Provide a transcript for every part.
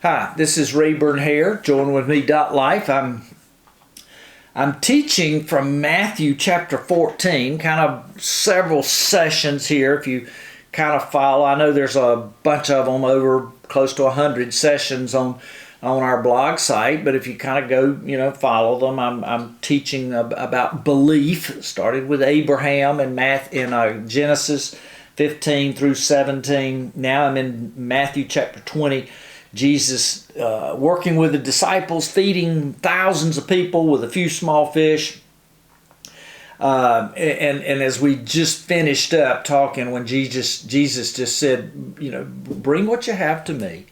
Hi, this is Rayburn Hare. Join with me, Life. I'm teaching from Matthew chapter 14, kind of several sessions here. If you kind of follow, I know there's a bunch of them, over close to 100 sessions on our blog site. But if you kind of go, follow them, I'm teaching about belief. Started with Abraham and Genesis 15 through 17. Now I'm in Matthew chapter 20. Jesus working with the disciples, feeding thousands of people with a few small fish. And as we just finished up talking, when Jesus just said, bring what you have to me.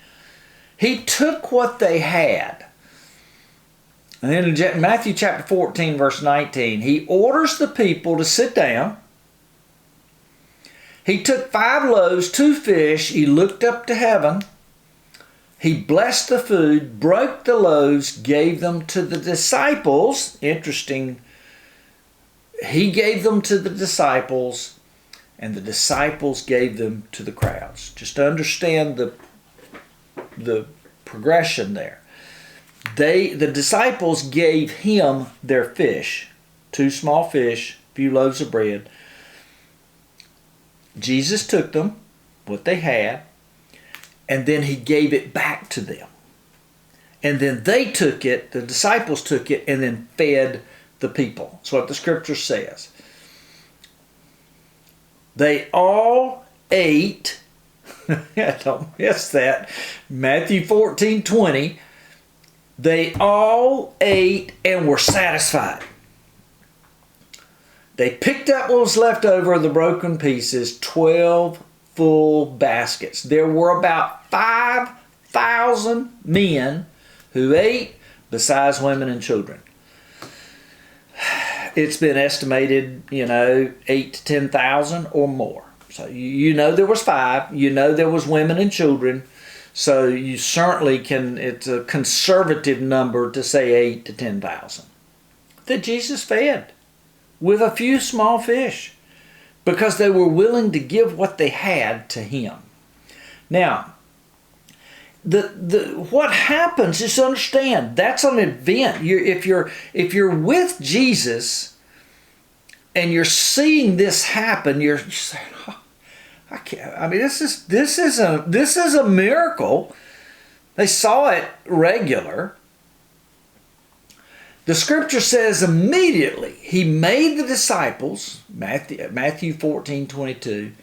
He took what they had. And then in Matthew chapter 14, verse 19, he orders the people to sit down. He took 5 loaves, 2 fish. He looked up to heaven. He blessed the food, broke the loaves, gave them to the disciples. Interesting. He gave them to the disciples, and the disciples gave them to the crowds. Just to understand the progression there. The disciples gave him their fish, 2 small fish, a few loaves of bread. Jesus took them, what they had, and then he gave it back to them. And then they took it, the disciples took it, and then fed the people. That's what the scripture says. They all ate. Don't miss that. Matthew 14:20. They all ate and were satisfied. They picked up what was left over of the broken pieces, 12 full baskets. There were about 5,000 men who ate, besides women and children. It's been estimated, 8 to 10,000 or more. So there was 5. There was women and children. So you certainly it's a conservative number to say 8 to 10,000 that Jesus fed with a few small fish, because they were willing to give what they had to him. Now, what happens is, understand, that's an event. If you're with Jesus and you're seeing this happen, you're saying, oh, I can't. I mean, this is a miracle. They saw it regular. The scripture says immediately he made the disciples, Matthew 14:22,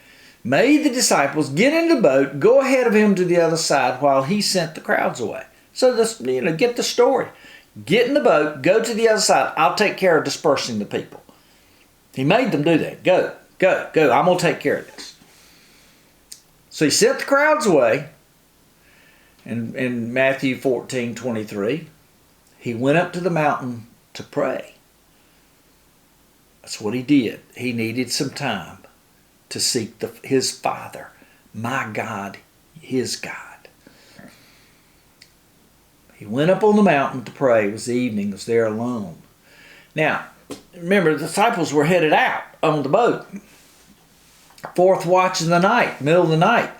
made the disciples get in the boat, go ahead of him to the other side while he sent the crowds away. So get the story. Get in the boat, go to the other side. I'll take care of dispersing the people. He made them do that. Go. I'm going to take care of this. So he sent the crowds away. And in Matthew 14:23, he went up to the mountain to pray. That's what he did. He needed some time to seek his Father, my God, his God. He went up on the mountain to pray. It was the evening. He was there alone. Now, remember, the disciples were headed out on the boat. 4th watch in the night, middle of the night.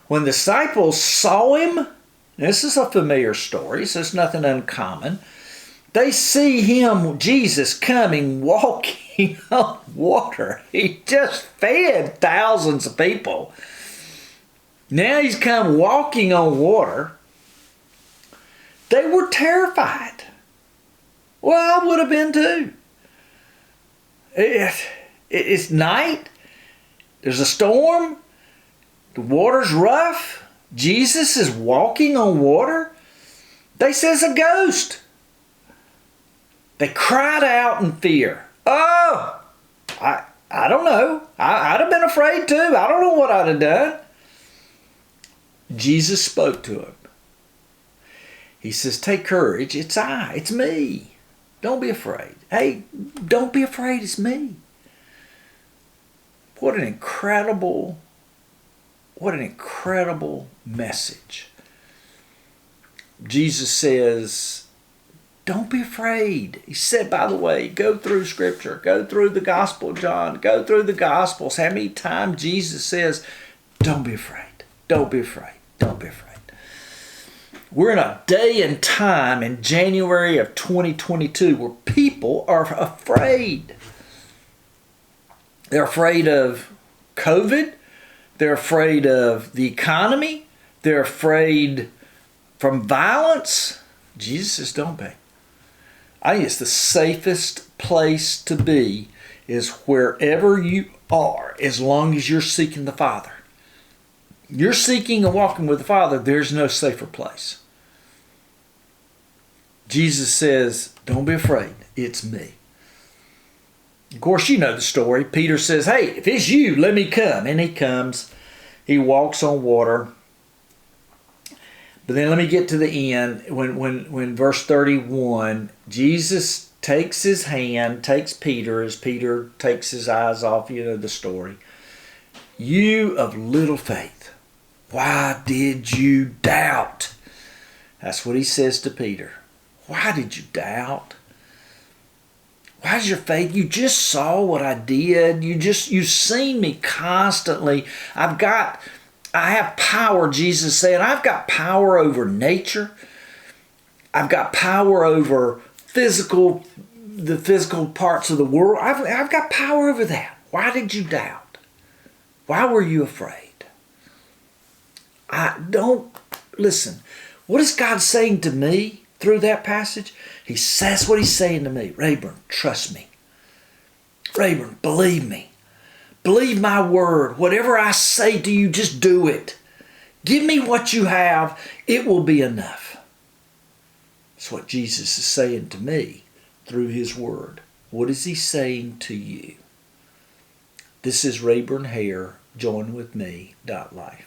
When the disciples saw him, this is a familiar story, so it's nothing uncommon. They see him, Jesus, coming, walking on water. He just fed thousands of people. Now he's come walking on water. They were terrified. Well, I would have been too. It's night. There's a storm. The water's rough. Jesus is walking on water. They say it's a ghost. They cried out in fear. Oh, I don't know. I'd have been afraid too. I don't know what I'd have done. Jesus spoke to him. He says, take courage. It's me. Don't be afraid. Hey, don't be afraid. It's me. What an incredible message. Jesus says, don't be afraid. He said, by the way, go through Scripture. Go through the Gospel of John. Go through the Gospels. How many times Jesus says, don't be afraid. Don't be afraid. Don't be afraid. We're in a day and time in January of 2022 where people are afraid. They're afraid of COVID. They're afraid of the economy. They're afraid from violence. Jesus says, don't be. I think it's the safest place to be is wherever you are, as long as you're seeking the Father. You're seeking and walking with the Father, there's no safer place. Jesus says, don't be afraid, it's me. Of course, you know the story. Peter says, hey, if it's you, let me come. And he comes. He walks on water. But then let me get to the end. When verse 31, Jesus takes his hand, takes Peter, as Peter takes his eyes off, you know the story. You of little faith, why did you doubt? That's what he says to Peter. Why did you doubt? Why's your faith? You just saw what I did. You've seen me constantly. I have power, Jesus said. I've got power over nature. I've got power over the physical parts of the world. I've got power over that. Why did you doubt? Why were you afraid? Listen. What is God saying to me through that passage? He says what he's saying to me. Rayburn, trust me. Rayburn, believe me. Believe my word. Whatever I say to you, just do it. Give me what you have. It will be enough. That's what Jesus is saying to me through his word. What is he saying to you? This is Rayburn Hare. Join with me. Life.